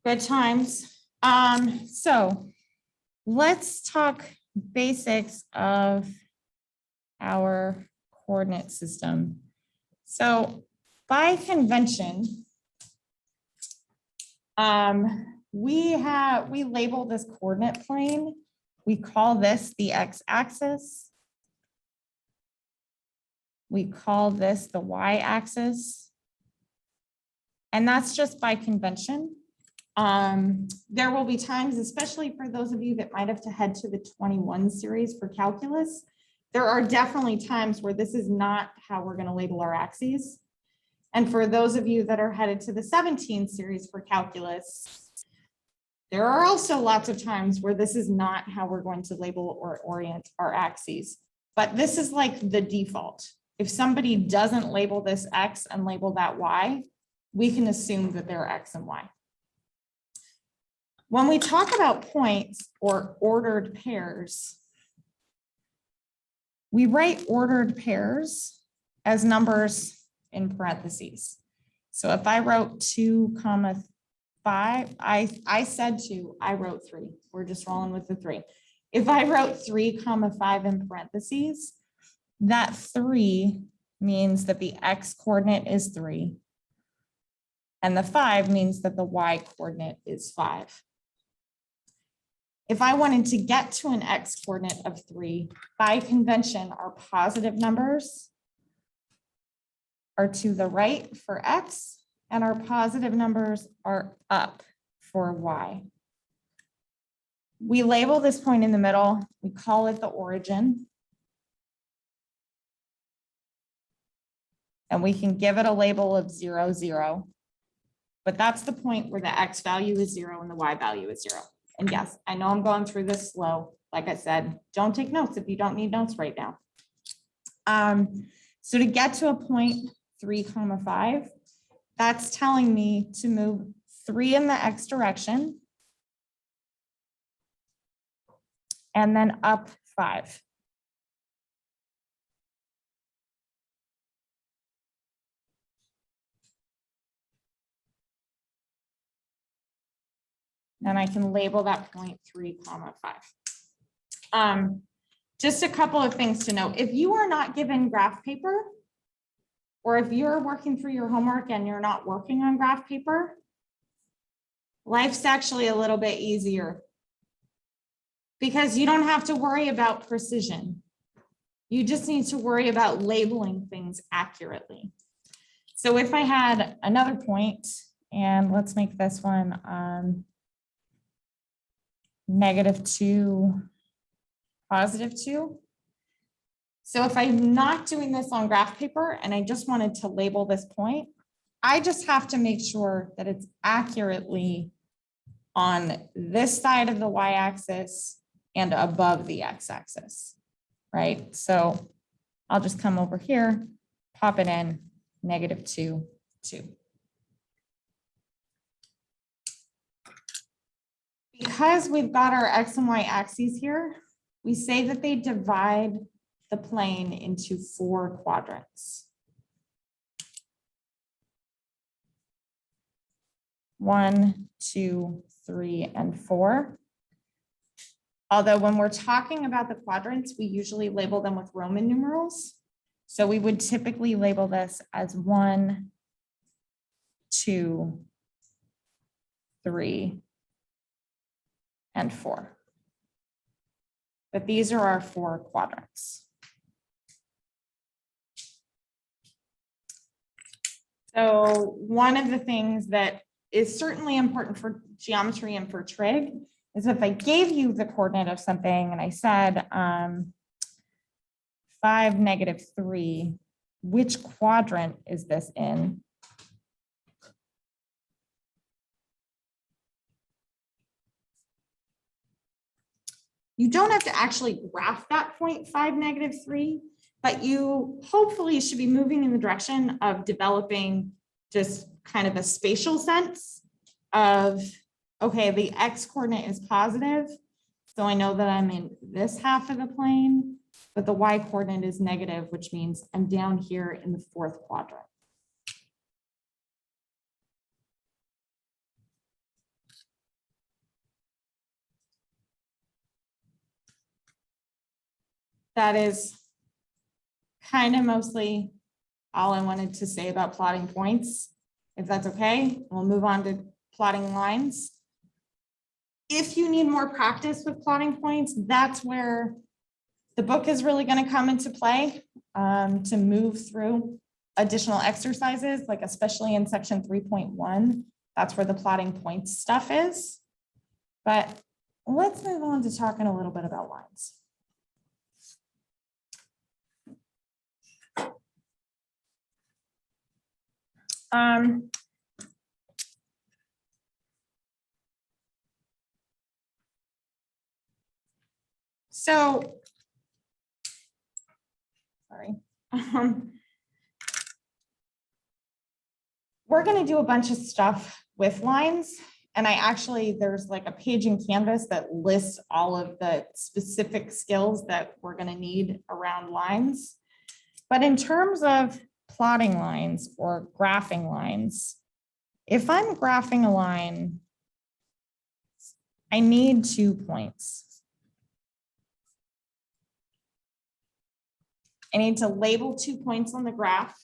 Good times. So let's talk basics of our coordinate system. So by convention, we label this coordinate plane. We call this the x-axis. We call this the y-axis. And that's just by convention. There will be times, especially for those of you that might have to head to the 21 series for calculus, there are definitely times where this is not how we're going to label our axes. And for those of you that are headed to the 17 series for calculus, there are also lots of times where this is not how we're going to label or orient our axes. But this is like the default. If somebody doesn't label this X and label that Y, we can assume that they're X and Y. When we talk about points or ordered pairs, we write ordered pairs as numbers in parentheses. So if I wrote 2, 5, I said 2, I wrote 3. We're just rolling with the 3. If I wrote 3, 5 in parentheses, that 3 means that the X coordinate is 3. And the 5 means that the Y coordinate is 5. If I wanted to get to an X coordinate of 3, by convention, our positive numbers are to the right for X, and our positive numbers are up for Y. We label this point in the middle, we call it the origin. And we can give it a label of 0, 0. But that's the point where the X value is 0 and the Y value is 0. And yes, I know I'm going through this slow. Like I said, don't take notes if you don't need notes right now. So to get to a point 3, 5, that's telling me to move 3 in the X direction and then up 5. And I can label that point 3, 5. Just a couple of things to note. If you are not given graph paper, or if you're working through your homework and you're not working on graph paper, life's actually a little bit easier because you don't have to worry about precision. You just need to worry about labeling things accurately. So if I had another point, and let's make this one -2, +2. So if I'm not doing this on graph paper and I just wanted to label this point, I just have to make sure that it's accurately on this side of the y-axis and above the x-axis, right? So I'll just come over here, pop it in, -2, 2. Because we've got our X and Y axes here, we say that they divide the plane into 4 quadrants. 1, 2, 3, and 4. Although when we're talking about the quadrants, we usually label them with Roman numerals. So we would typically label this as 1, 2, 3, and 4. But these are our 4 quadrants. So one of the things that is certainly important for geometry and for trig is if I gave you the coordinate of something and I said 5, -3, which quadrant is this in? You don't have to actually graph that point 5, -3, but you hopefully should be moving in the direction of developing just kind of a spatial sense of, okay, the X coordinate is positive. So I know that I'm in this half of the plane, but the Y coordinate is negative, which means I'm down here in the 4th quadrant. that is kind of mostly all I wanted to say about plotting points. If that's okay, we'll move on to plotting lines. If you need more practice with plotting points, that's where the book is really going to come into play, to move through additional exercises, like especially in section 3.1. That's where the plotting points stuff is. But let's move on to talking a little bit about lines. So, sorry. We're going to do a bunch of stuff with lines. And there's like a page in Canvas that lists all of the specific skills that we're going to need around lines. But in terms of plotting lines or graphing lines, if I'm graphing a line, I need 2 points. I need to label 2 points on the graph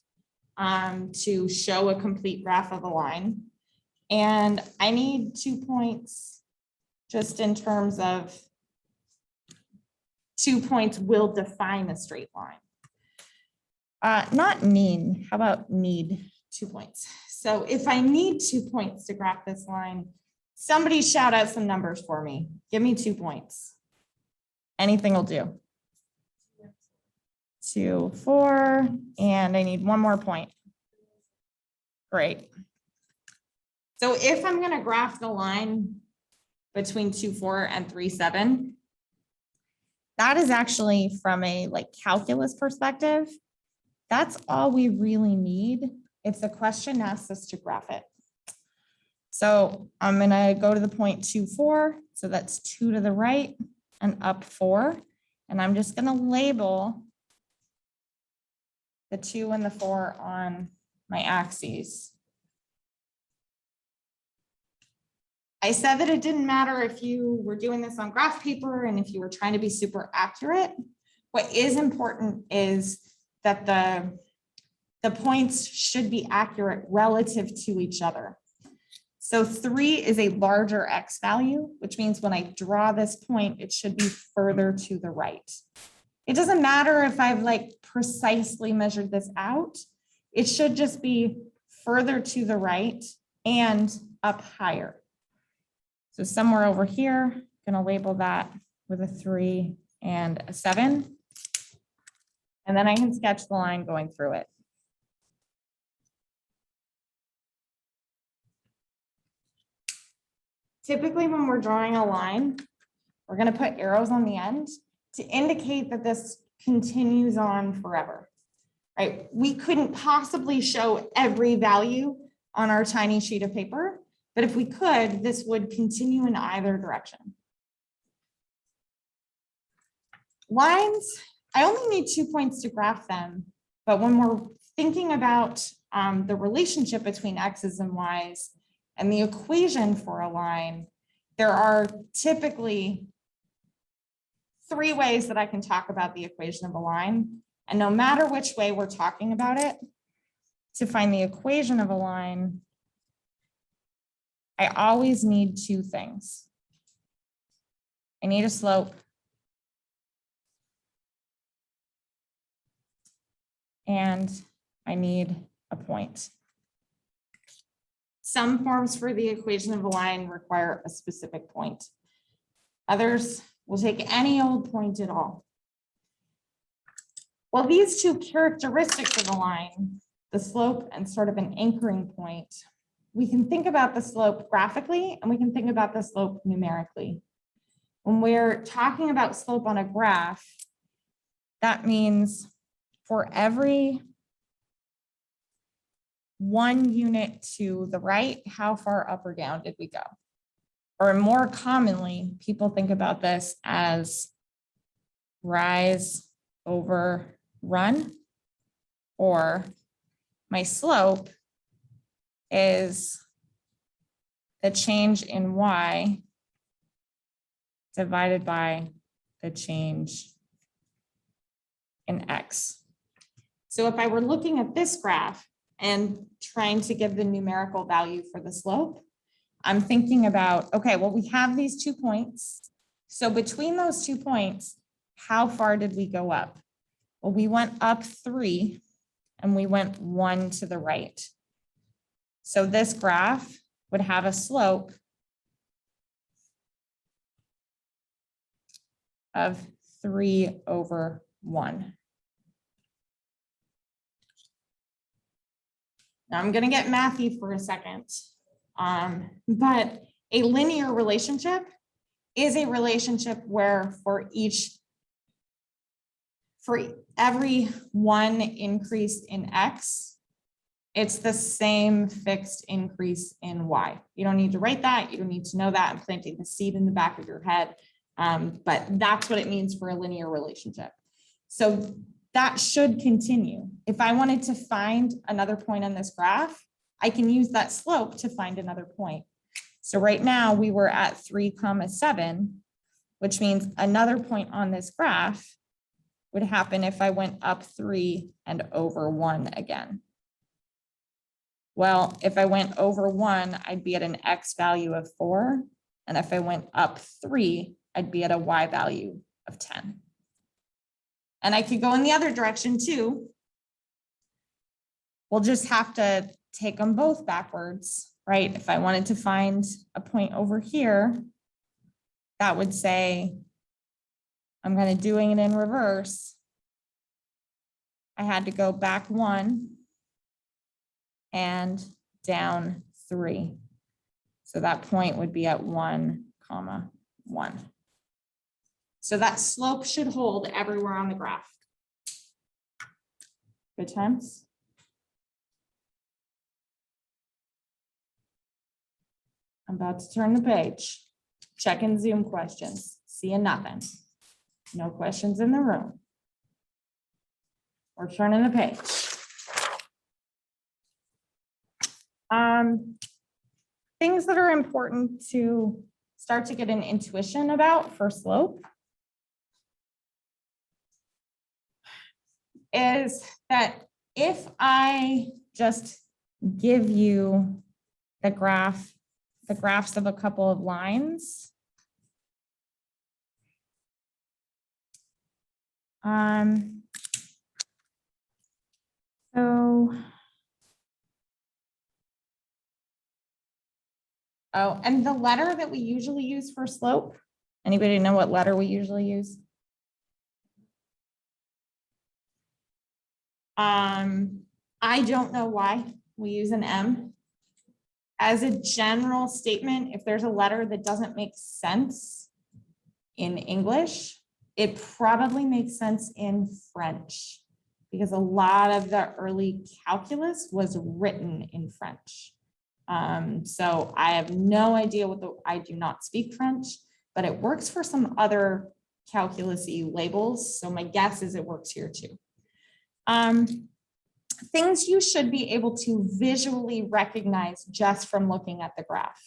to show a complete graph of a line. And I need 2 points just in terms of 2 points will define a straight line. Not need, how about need 2 points? So if I need 2 points to graph this line, somebody shout out some numbers for me. Give me 2 points. Anything will do. 2, 4, and I need 1 more point. Great. So if I'm going to graph the line between 2, 4 and 3, 7, that is actually from a calculus perspective. That's all we really need if the question asks us to graph it. So I'm going to go to the point 2, 4. So that's 2 to the right and up 4. And I'm just going to label the 2 and the 4 on my axes. I said that it didn't matter if you were doing this on graph paper and if you were trying to be super accurate. What is important is that the points should be accurate relative to each other. So 3 is a larger X value, which means when I draw this point, it should be further to the right. It doesn't matter if I've precisely measured this out. It should just be further to the right and up higher. So somewhere over here, I'm going to label that with a 3 and a 7. And then I can sketch the line going through it. Typically, when we're drawing a line, we're going to put arrows on the end to indicate that this continues on forever, right? We couldn't possibly show every value on our tiny sheet of paper, but if we could, this would continue in either direction. Lines, I only need 2 points to graph them, but when we're thinking about the relationship between X's and Y's and the equation for a line, there are typically 3 ways that I can talk about the equation of a line. And no matter which way we're talking about it, to find the equation of a line, I always need 2 things. I need a slope and I need a point. Some forms for the equation of a line require a specific point. Others will take any old point at all. Well, these 2 characteristics of a line, the slope and sort of an anchoring point, we can think about the slope graphically and we can think about the slope numerically. When we're talking about slope on a graph, that means for every 1 unit to the right, how far up or down did we go? Or more commonly, people think about this as rise over run, or my slope is the change in Y divided by the change in X. So if I were looking at this graph and trying to give the numerical value for the slope, I'm thinking about, okay, well, we have these 2 points. So between those 2 points, how far did we go up? Well, we went up 3 and we went 1 to the right. So this graph would have a slope of 3/1. Now I'm going to get mathy for a second, but a linear relationship is a relationship where for every 1 increase in X, it's the same fixed increase in Y. You don't need to write that. You don't need to know that. I'm planting the seed in the back of your head. But that's what it means for a linear relationship. So that should continue. If I wanted to find another point on this graph, I can use that slope to find another point. So right now we were at 3,7, which means another point on this graph would happen if I went up 3 and over 1 again. Well, if I went over 1, I'd be at an X value of 4. And if I went up 3, I'd be at a Y value of 10. And I could go in the other direction too. We'll just have to take them both backwards, right? If I wanted to find a point over here, that would say, I'm going to doing it in reverse. I had to go back 1 and down 3. So that point would be at 1, 1. So that slope should hold everywhere on the graph. Good times. I'm about to turn the page. Checking Zoom questions. Seeing nothing. No questions in the room. We're turning the page. Things that are important to start to get an intuition about for slope is that if I just give you the graphs of a couple of lines, and the letter that we usually use for slope, anybody know what letter we usually use? I don't know why we use an M. As a general statement, if there's a letter that doesn't make sense in English, it probably makes sense in French because a lot of the early calculus was written in French. So I have no idea I do not speak French, but it works for some other calculus-y labels. So my guess is it works here too. Things you should be able to visually recognize just from looking at the graph.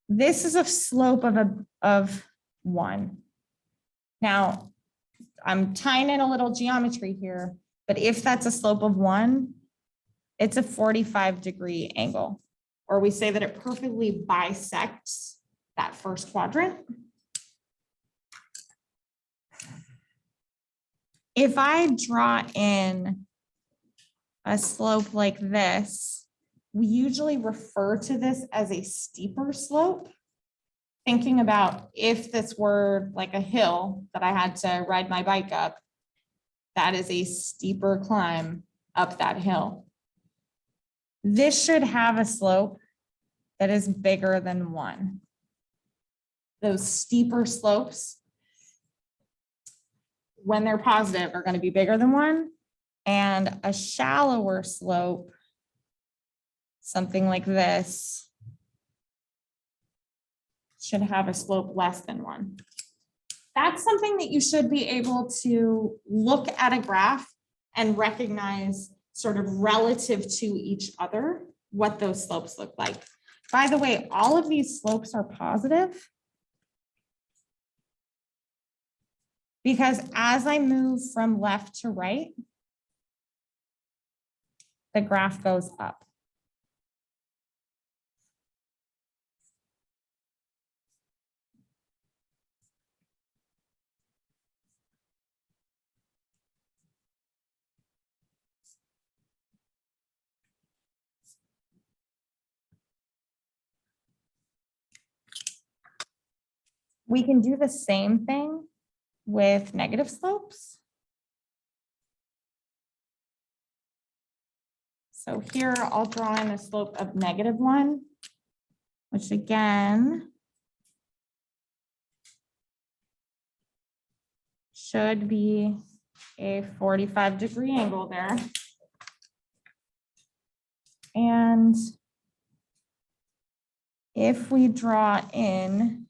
This is a slope of 1. Now, I'm tying in a little geometry here, but if that's a slope of 1, it's a 45-degree angle, or we say that it perfectly bisects that first quadrant. If I draw in a slope like this, we usually refer to this as a steeper slope. Thinking about if this were like a hill that I had to ride my bike up, that is a steeper climb up that hill. This should have a slope that is bigger than 1. Those steeper slopes, when they're positive, are going to be bigger than 1. And a shallower slope, something like this, should have a slope less than 1. That's something that you should be able to look at a graph and recognize sort of relative to each other, what those slopes look like. By the way, all of these slopes are positive. Because as I move from left to right, the graph goes up. We can do the same thing with negative slopes. So here I'll draw in a slope of -1, which again should be a 45-degree angle there. And if we draw in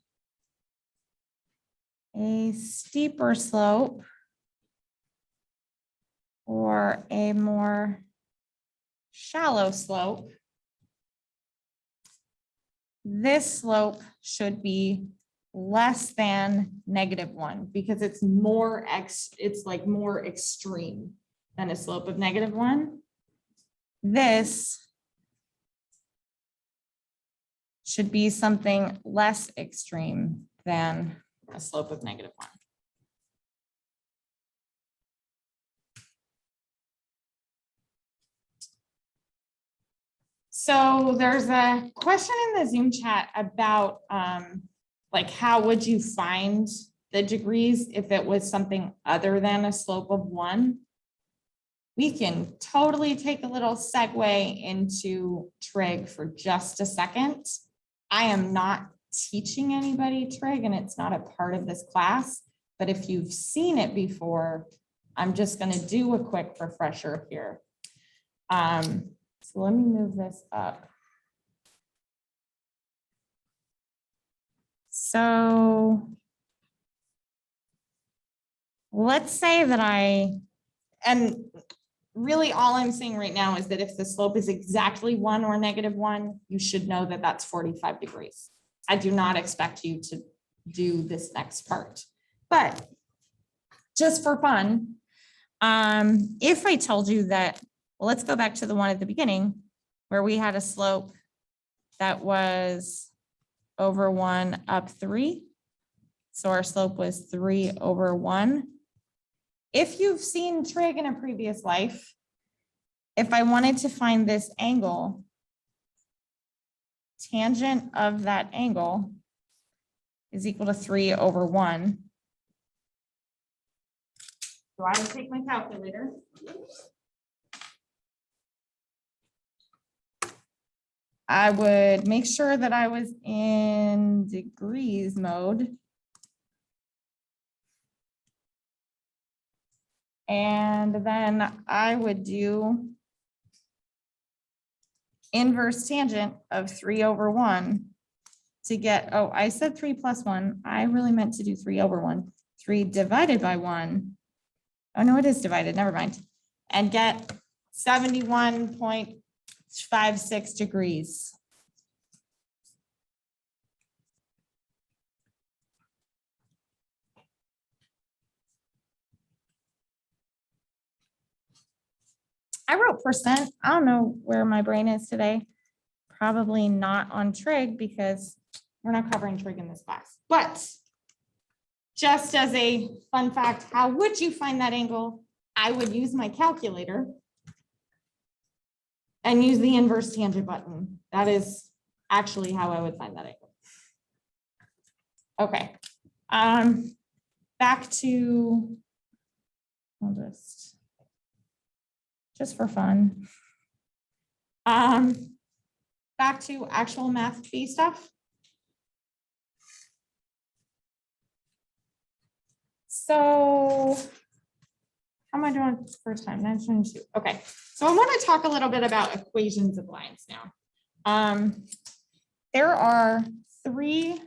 a steeper slope or a more shallow slope, this slope should be less than -1 because it's more more extreme than a slope of -1. This should be something less extreme than a slope of -1. So there's a question in the Zoom chat about like how would you find the degrees if it was something other than a slope of 1? We can totally take a little segue into trig for just a second. I am not teaching anybody trig and it's not a part of this class, but if you've seen it before, I'm just going to do a quick refresher here. So let me move this up. So let's say that and really all I'm saying right now is that if the slope is exactly 1 or -1, you should know that that's 45 degrees. I do not expect you to do this next part, but just for fun, if I told you that, well, let's go back to the one at the beginning where we had a slope that was over 1 up 3. So our slope was 3 over 1. If you've seen trig in a previous life, if I wanted to find this angle, tangent of that angle is equal to 3 over 1. So I would take my calculator. I would make sure that I was in degrees mode. And then I would do inverse tangent of 3 over 1 to get, oh, I said 3 plus 1. I really meant to do 3 over 1. 3 divided by 1. Oh, no, it is divided. Never mind. And get 71.56 degrees. I wrote percent. I don't know where my brain is today. Probably not on trig because we're not covering trig in this class. But just as a fun fact, how would you find that angle? I would use my calculator and use the inverse tangent button. That is actually how I would find that angle. Okay. Back to, I'll just for fun. Back to actual MATB stuff. So how am I doing first time? 922. Okay. So I want to talk a little bit about equations of lines now. There are 3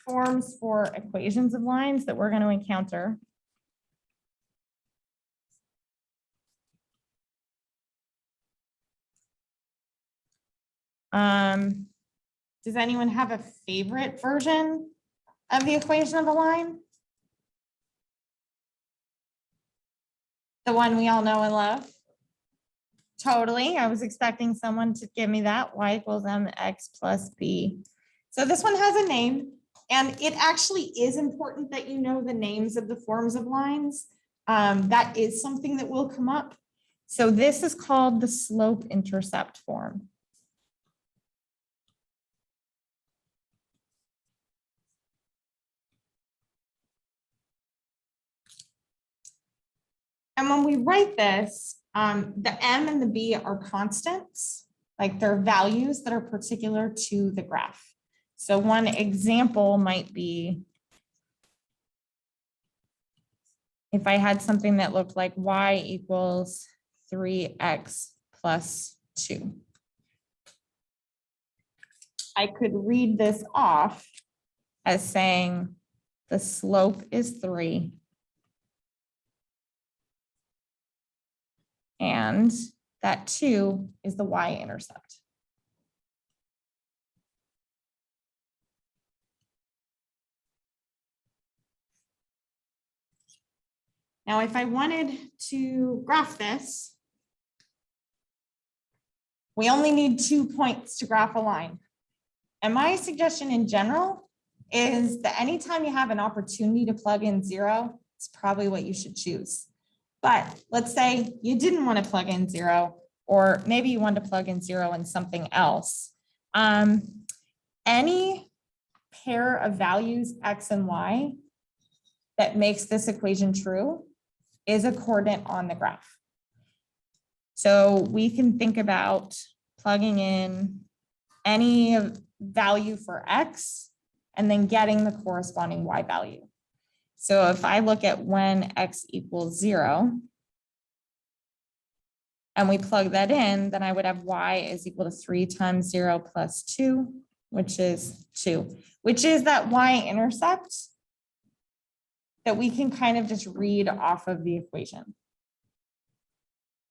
forms for equations of lines that we're going to encounter. Does anyone have a favorite version of the equation of a line? The one we all know and love. Totally. I was expecting someone to give me that. Y equals mx plus b. So this one has a name, and it actually is important that you know the names of the forms of lines. That is something that will come up. So this is called the slope-intercept form. And when we write this, the m and the b are constants, like they're values that are particular to the graph. So one example might be if I had something that looked like y equals 3x plus 2. I could read this off as saying the slope is 3 and that 2 is the y-intercept. Now, if I wanted to graph this, we only need 2 points to graph a line. And my suggestion in general is that anytime you have an opportunity to plug in 0, it's probably what you should choose. But let's say you didn't want to plug in 0, or maybe you want to plug in 0 and something else. Any pair of values, x and y, that makes this equation true is a coordinate on the graph. So we can think about plugging in any value for x and then getting the corresponding y value. So if I look at when x equals 0 and we plug that in, then I would have y is equal to 3 times 0 plus 2, which is 2, which is that y-intercept that we can kind of just read off of the equation.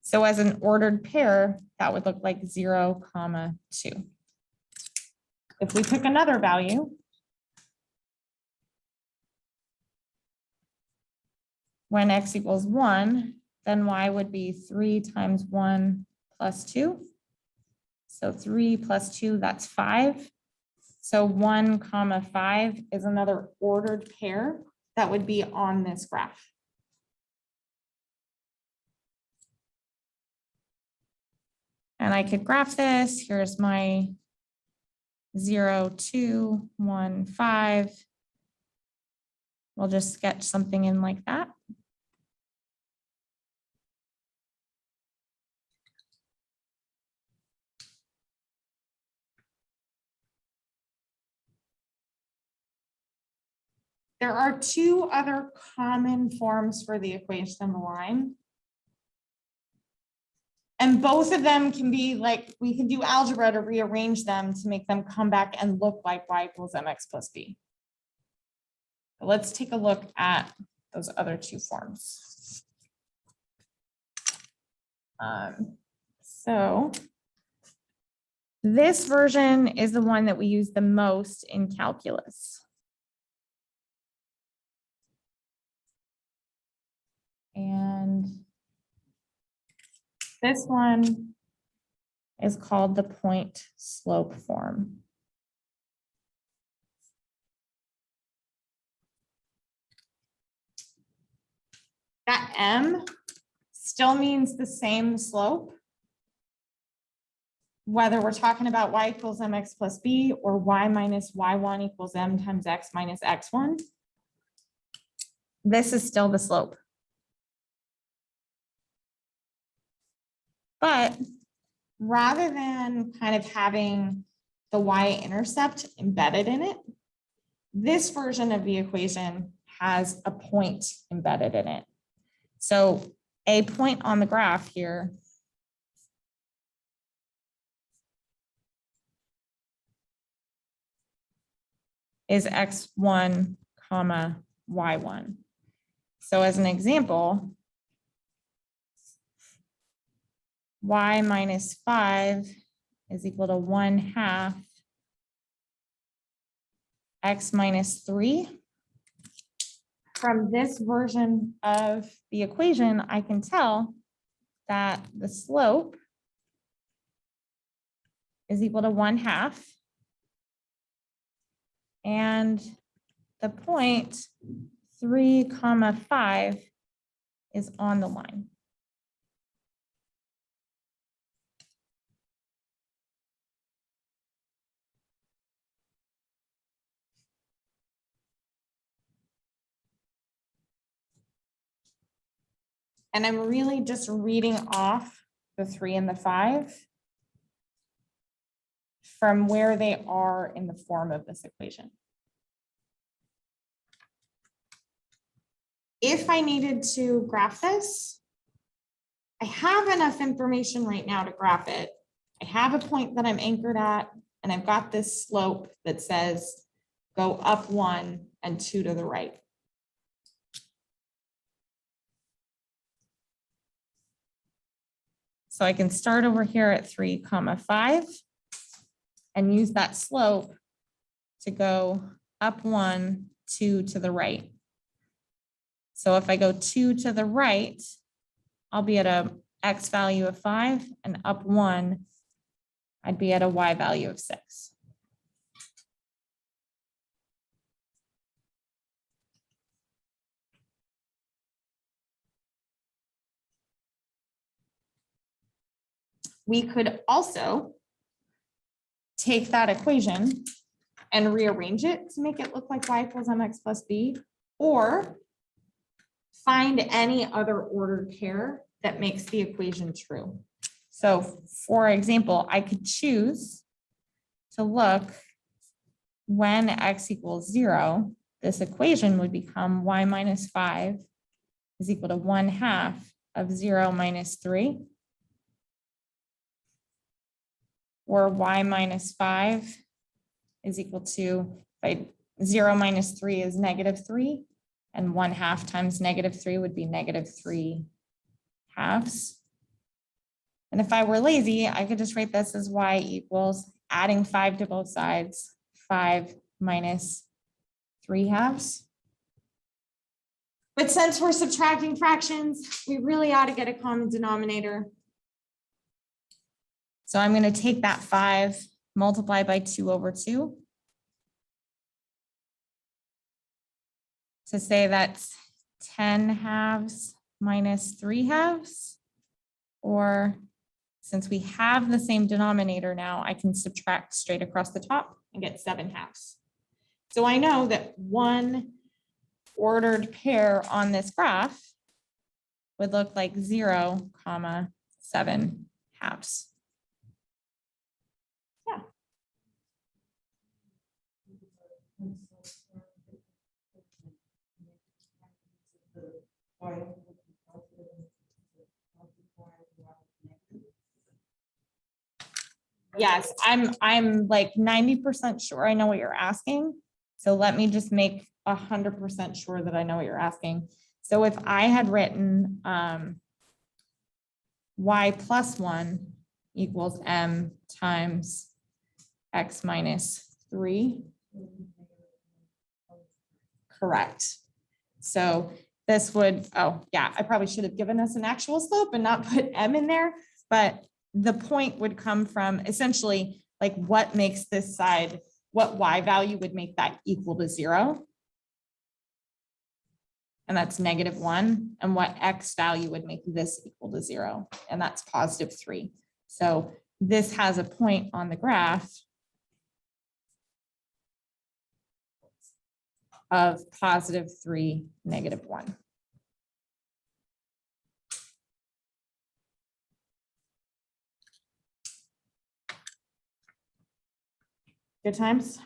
So as an ordered pair, that would look like 0, 2. If we pick another value, when x equals 1, then y would be 3 times 1 plus 2. So 3 plus 2, that's 5. So 1, 5 is another ordered pair that would be on this graph. And I could graph this. Here's my 0, 2, 1, 5. We'll just sketch something in like that. There are 2 other common forms for the equation of a line. And both of them can be like, we can do algebra to rearrange them to make them come back and look like y equals mx plus b. But let's take a look at those other 2 forms. So this version is the one that we use the most in calculus. And this one is called the point slope form. That m still means the same slope, whether we're talking about y equals mx plus b or y minus y1 equals m times x minus x1. This is still the slope. But rather than kind of having the y-intercept embedded in it, this version of the equation has a point embedded in it. So a point on the graph here is x1, y1. So as an example, y minus 5 is equal to 1/2 x minus 3. from this version of the equation, I can tell that the slope is equal to 1/2. And the point 3, 5 is on the line. And I'm really just reading off the 3 and the 5 from where they are in the form of this equation. If I needed to graph this, I have enough information right now to graph it. I have a point that I'm anchored at, and I've got this slope that says go up 1 and 2 to the right. So I can start over here at 3, 5 and use that slope to go up 1, 2 to the right. So if I go 2 to the right, I'll be at a X value of 5, and up 1, I'd be at a Y value of 6. We could also take that equation and rearrange it to make it look like y equals mx plus b, or find any other ordered pair that makes the equation true. So for example, I could choose to look when x equals 0, this equation would become y minus 5 is equal to 1/2 of 0 minus 3. Or y minus 5 is equal to, 0 minus 3 is -3, and 1/2 times -3 would be -3 halves. And if I were lazy, I could just write this as y equals adding 5 to both sides, 5 minus 3 halves. But since we're subtracting fractions, we really ought to get a common denominator. So I'm going to take that 5, multiply by 2 over 2 to say that's 10 halves minus 3 halves. Or since we have the same denominator now, I can subtract straight across the top and get 7 halves. So I know that one ordered pair on this graph would look like 0, 7 halves. Yes, I'm like 90% sure I know what you're asking. So let me just make 100% sure that I know what you're asking. So if I had written y plus 1 equals m times x minus 3. Correct. So this would, oh yeah, I probably should have given us an actual slope and not put m in there, but the point would come from essentially like what makes this side, what y value would make that equal to 0. And that's -1. And what x value would make this equal to 0. And that's +3. So this has a point on the graph of +3, -1. Good times?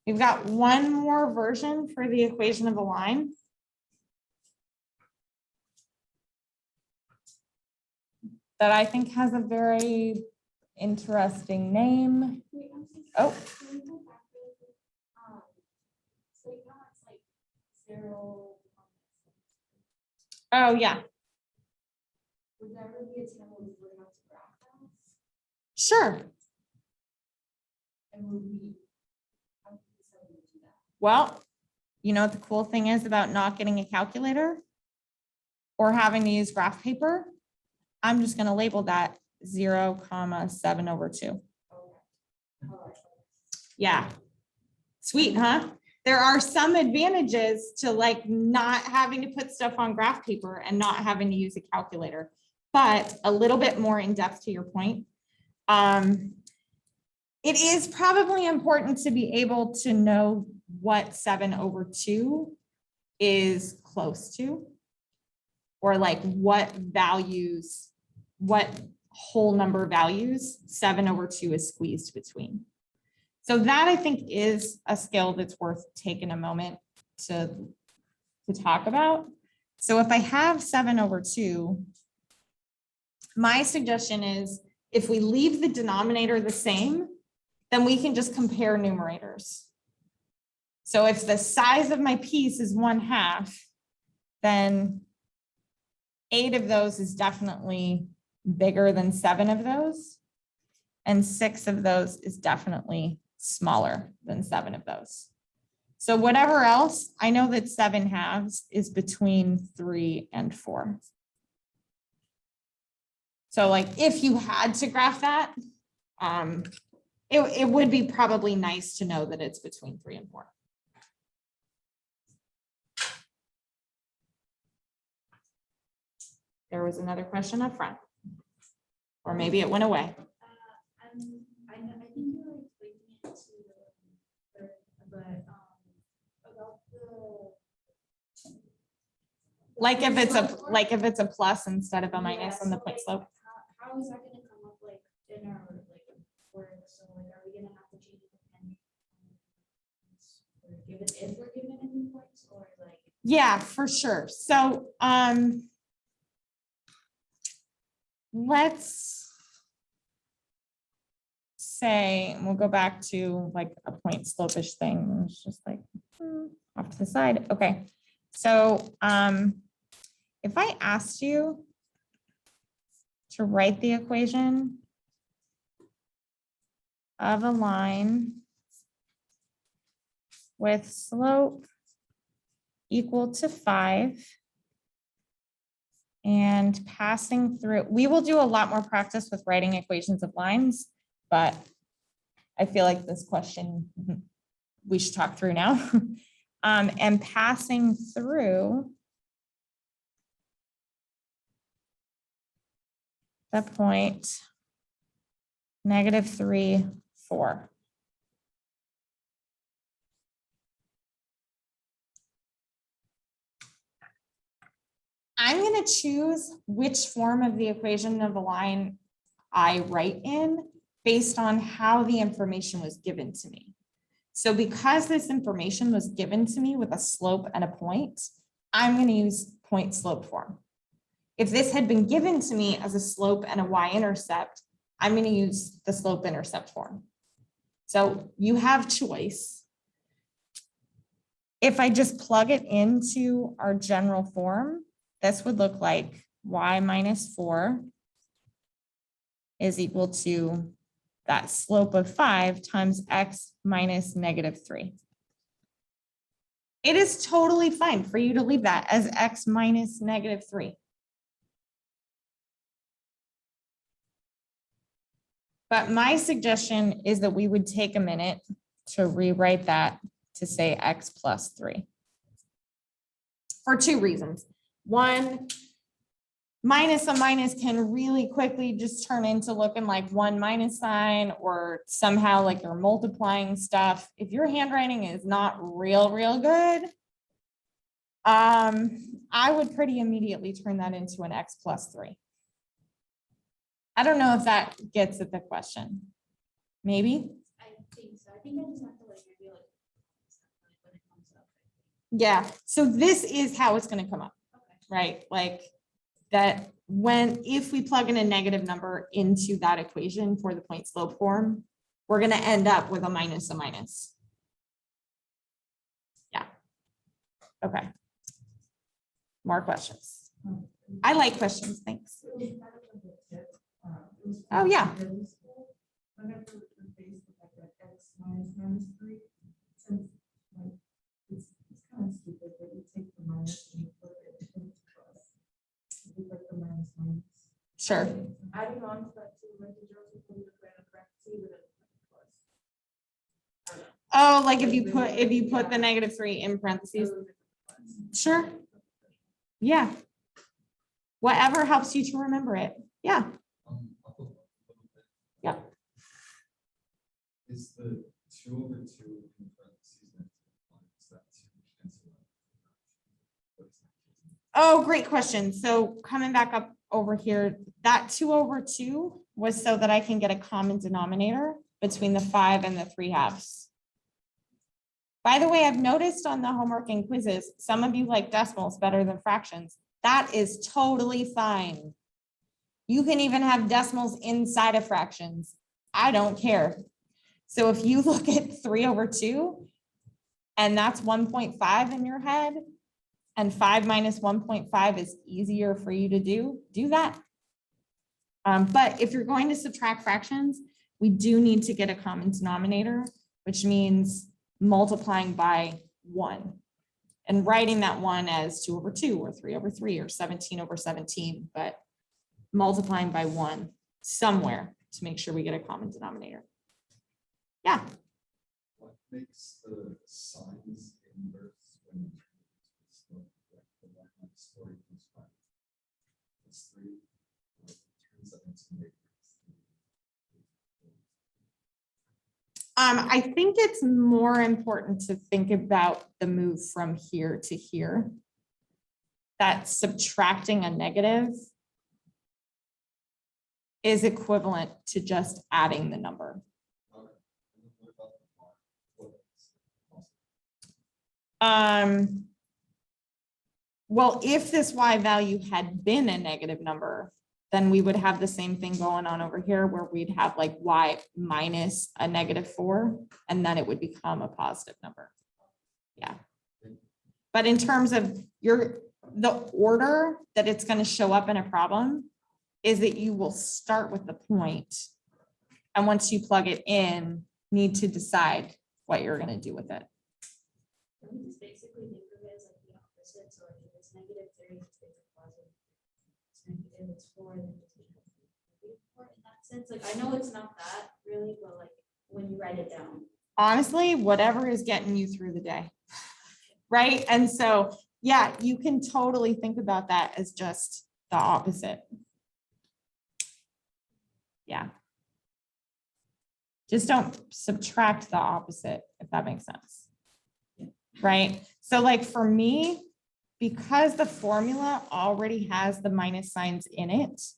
We've got one more version for the equation of a line. That I think has a very interesting name. Oh. Oh, yeah. Would there ever be a time when we would have to graph Sure. Well, you know what the cool thing is about not getting a calculator or having to use graph paper? I'm just going to label that 0,7/2. Yeah. Sweet, huh? There are some advantages to like not having to put stuff on graph paper and not having to use a calculator, but a little bit more in depth to your point. It is probably important to be able to know what 7/2 is close to, or like what values, what whole number values 7/2 is squeezed between. So that I think is a skill that's worth taking a moment to talk about. So if I have 7/2, my suggestion is if we leave the denominator the same, then we can just compare numerators. So if the size of my piece is 1/2, then 8 of those is definitely bigger than 7 of those. And 6 of those is definitely smaller than 7 of those. So whatever else, I know that 7/2 is between 3 and 4. So like if you had to graph that, it would be probably nice to know that it's between 3 and 4. There was another question up front, or maybe it went away. I think you were explaining it to but about the Like if it's a plus instead of a minus on the point slope. How is that going to come up like in our like work? So like, are we going to have to change the pen? Or give it if we're given any points, or like? Yeah, for sure. So let's say, and we'll go back to like a point slope-ish thing. It's just like off to the side. Okay. So if I asked you to write the equation of a line with slope equal to 5 and passing through, we will do a lot more practice with writing equations of lines, but I feel like this question we should talk through now. And passing through the point -3, 4. I'm going to choose which form of the equation of a line I write in based on how the information was given to me. So because this information was given to me with a slope and a point, I'm going to use point slope form. If this had been given to me as a slope and a y-intercept, I'm going to use the slope intercept form. So you have choice. If I just plug it into our general form, this would look like y minus 4 is equal to that slope of 5 times x minus -3. It is totally fine for you to leave that as x minus -3. But my suggestion is that we would take a minute to rewrite that to say x plus 3 for 2 reasons. One, minus a minus can really quickly just turn into looking like 1 minus sign, or somehow like you're multiplying stuff. If your handwriting is not real good, I would pretty immediately turn that into an x plus 3. I don't know if that gets at the question. Maybe? I think so. I think I just have to like maybe like when it comes up. Yeah, so this is how it's going to come up. Right, like that if we plug in a negative number into that equation for the point slope form, we're going to end up with a minus. Yeah. Okay. More questions. I like questions. Thanks. Oh, yeah. whenever we're faced with like an x minus 3, since like it's kind of stupid, but you take the minus and you flip it into plus. You put the minus minus. Sure. Adding on to that too, like the zeros will be the parentheses with a plus. Oh, like if you put the -3 in parentheses. Sure. Yeah. Whatever helps you to remember it. Yeah. Yeah. Is the 2/2 in parentheses next to the line, is that 2 cancel out? What is that? Oh, great question. So coming back up over here, that 2/2 was so that I can get a common denominator between the 5 and the 3/2. By the way, I've noticed on the homework and quizzes, some of you like decimals better than fractions. That is totally fine. You can even have decimals inside of fractions. I don't care. So if you look at 3/2 and that's 1.5 in your head, and 5 minus 1.5 is easier for you to do that. But if you're going to subtract fractions, we do need to get a common denominator, which means multiplying by 1 and writing that 1 as 2/2 or 3/3 or 17/17, but multiplying by 1 somewhere to make sure we get a common denominator. Yeah. What makes the signs inverse when you turn it to the line minus 4 equals 5? It's 3. It turns out it's negative 3. I think it's more important to think about the move from here to here. That subtracting a negative is equivalent to just adding the number. Okay. And then what about the y? What is possible? Well, if this y value had been a negative number, then we would have the same thing going on over here where we'd have like y minus a -4, and then it would become a positive number. Yeah. But in terms of the order that it's going to show up in a problem is that you will start with the point, and once you plug it in, need to decide what you're going to do with it. Can we just basically think of it as like the opposite? So like if it's -3, just take a positive. It's negative, it's 4, then just take a 4 in that sense. Like I know it's not that really, but like when you write it down. Honestly, whatever is getting you through the day. Right? And so, yeah, you can totally think about that as just the opposite. Yeah. Just don't subtract the opposite, if that makes sense. Right? So like for me, because the formula already has the minus signs in it,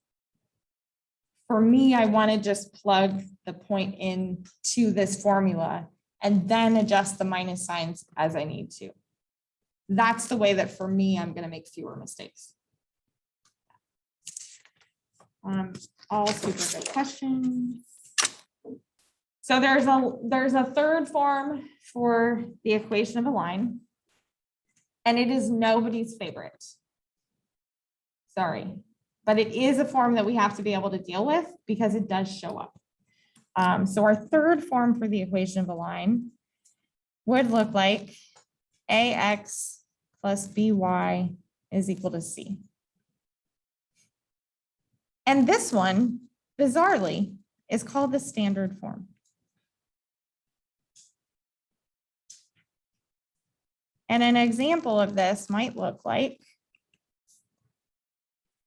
for me, I want to just plug the point in to this formula and then adjust the minus signs as I need to. That's the way that for me, I'm going to make fewer mistakes. All super good questions. So there's a third form for the equation of a line, and it is nobody's favorite. Sorry, but it is a form that we have to be able to deal with because it does show up. So our third form for the equation of a line would look like ax plus by is equal to c. And this one, bizarrely, is called the standard form. And an example of this might look like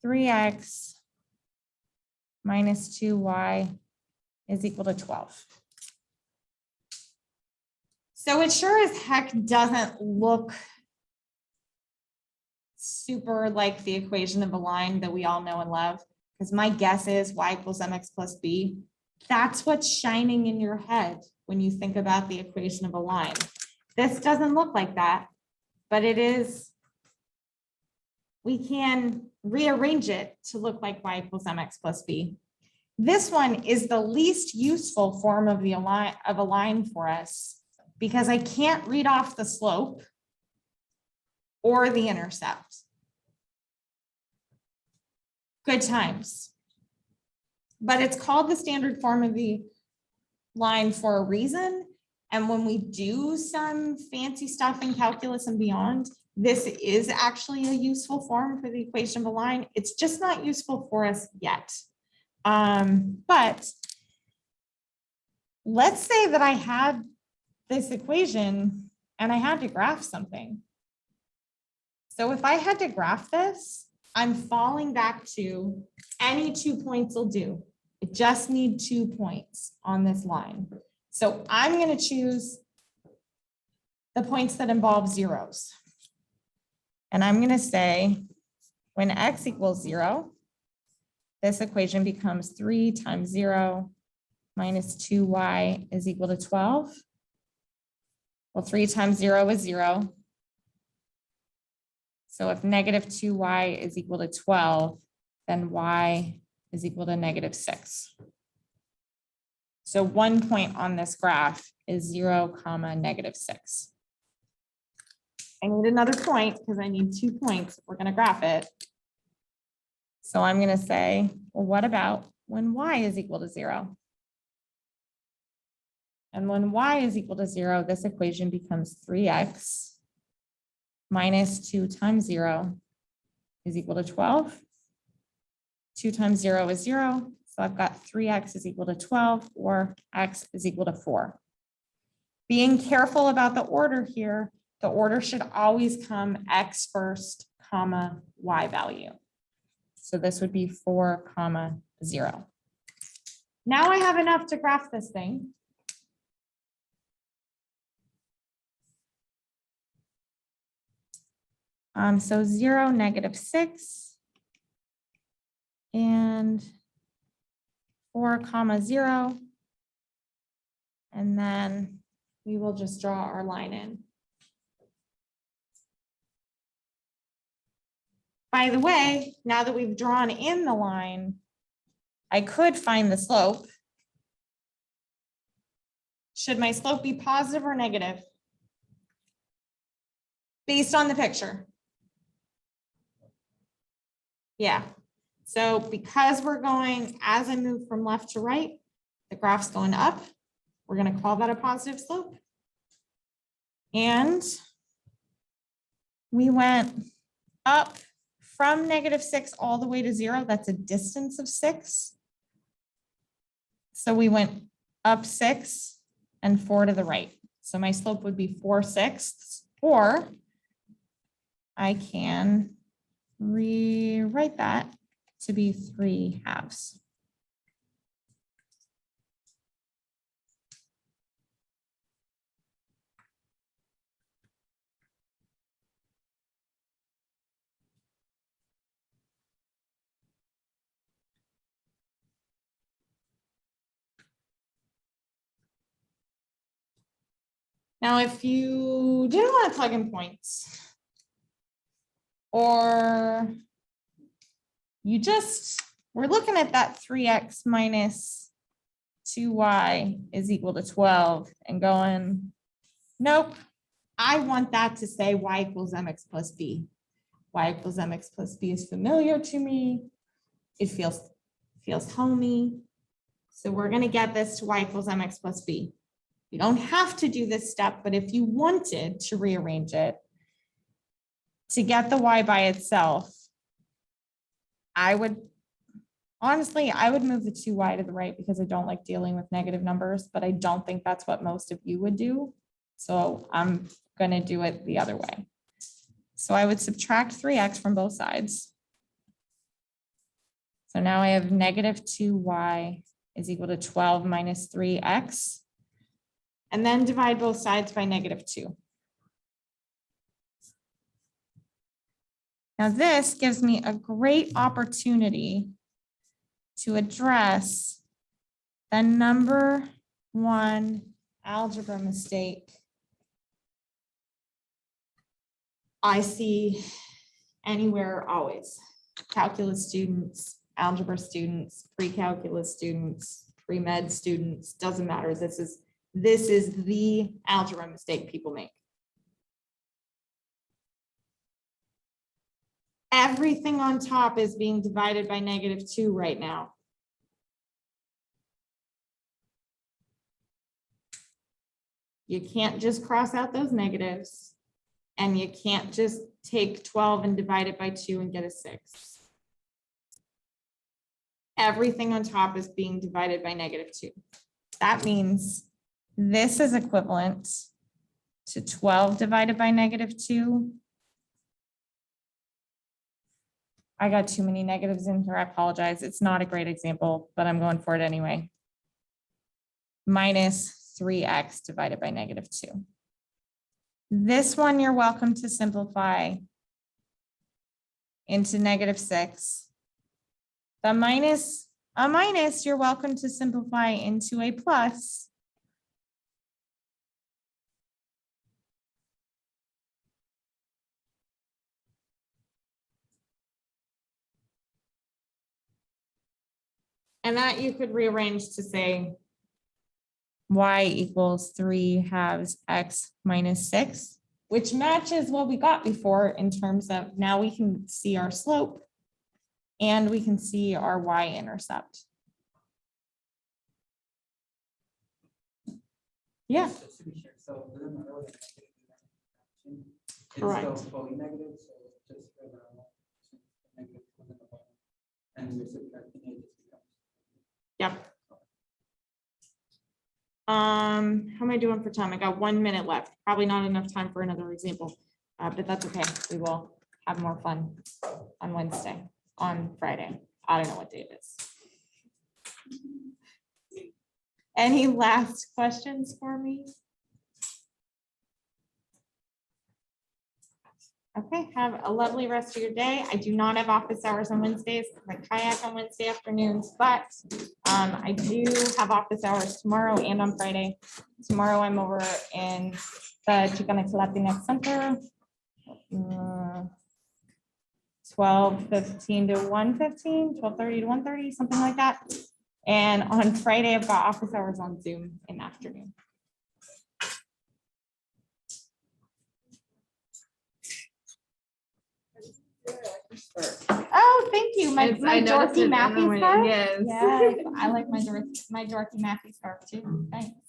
3x minus 2y is equal to 12. So it sure as heck doesn't look super like the equation of a line that we all know and love, because my guess is y equals mx plus b. That's what's shining in your head when you think about the equation of a line. This doesn't look like that, but it is. We can rearrange it to look like y equals mx plus b. This one is the least useful form of a line for us because I can't read off the slope or the intercept. Good times. But it's called the standard form of the line for a reason. And when we do some fancy stuff in calculus and beyond, this is actually a useful form for the equation of a line. It's just not useful for us yet. But let's say that I had this equation and I had to graph something. So if I had to graph this, I'm falling back to any 2 points will do. I just need 2 points on this line. So I'm going to choose the points that involve zeros. And I'm going to say when x equals 0, this equation becomes 3 times 0 minus 2y is equal to 12. Well, 3 times 0 is 0. So if negative 2y is equal to 12, then y is equal to negative 6. So 1 point on this graph is 0, negative 6. I need another point because I need 2 points if we're going to graph it. So I'm going to say, well, what about when y is equal to 0? And when y is equal to 0, this equation becomes 3x minus 2 times 0 is equal to 12. 2 times 0 is 0. So I've got 3x is equal to 12, or x is equal to 4. Being careful about the order here, the order should always come x first, comma, y value. So this would be 4, 0. Now I have enough to graph this thing. So 0, negative 6, and 4, 0. And then we will just draw our line in. By the way, now that we've drawn in the line, I could find the slope. Should my slope be positive or negative? Based on the picture. Yeah. So because we're going, as I move from left to right, the graph's going up. We're going to call that a positive slope. And we went up from negative 6 all the way to 0. That's a distance of 6. So we went up 6 and 4 to the right. So my slope would be 4/6, or I can rewrite that to be 3/2. Now, if you didn't want to plug in points, or you just we're looking at that 3x minus 2y is equal to 12 and going, nope, I want that to say y equals mx plus b. Y equals mx plus b is familiar to me. It feels homey. So we're going to get this to y equals mx plus b. You don't have to do this step, but if you wanted to rearrange it to get the y by itself, I would move the 2y to the right because I don't like dealing with negative numbers, but I don't think that's what most of you would do. So I'm going to do it the other way. So I would subtract 3x from both sides. So now I have negative 2y is equal to 12 minus 3x. And then divide both sides by negative 2. Now this gives me a great opportunity to address the number 1 algebra mistake I see anywhere always. Calculus students, algebra students, pre-calculus students, pre-med students, doesn't matter. This is the algebra mistake people make. Everything on top is being divided by negative 2 right now. You can't just cross out those negatives. And you can't just take 12 and divide it by 2 and get a 6. Everything on top is being divided by -2. That means this is equivalent to 12 divided by -2. I got too many negatives in here. I apologize. It's not a great example, but I'm going for it anyway. Minus 3x divided by -2. This one, you're welcome to simplify into -6. The minus, a minus, you're welcome to simplify into a plus. And that you could rearrange to say y equals 3/2 x minus 6, which matches what we got before in terms of now we can see our slope and we can see our y-intercept. Yeah, Just to be sure, so it doesn't matter what the negative is. It's Correct. still fully negative, so just for the negative within the bottom. And we're subtracting it, just becomes. yep. How am I doing for time? I got 1 minute left. Probably not enough time for another example, but that's okay. We will have more fun on Wednesday, on Friday. I don't know what day it is. Any last questions for me? Okay, have a lovely rest of your day. I do not have office hours on Wednesdays. I kayak on Wednesday afternoons, but I do have office hours tomorrow and on Friday. Tomorrow I'm over in the Chicana Latinx Center. 12:15 to 1:15, 12:30 to 1:30, something like that. And on Friday, I've got office hours on Zoom in the afternoon. Oh, thank you. My Dorothy Matthew scarf. Yes. Yes, I like my Dorothy Matthew scarf too. Thanks.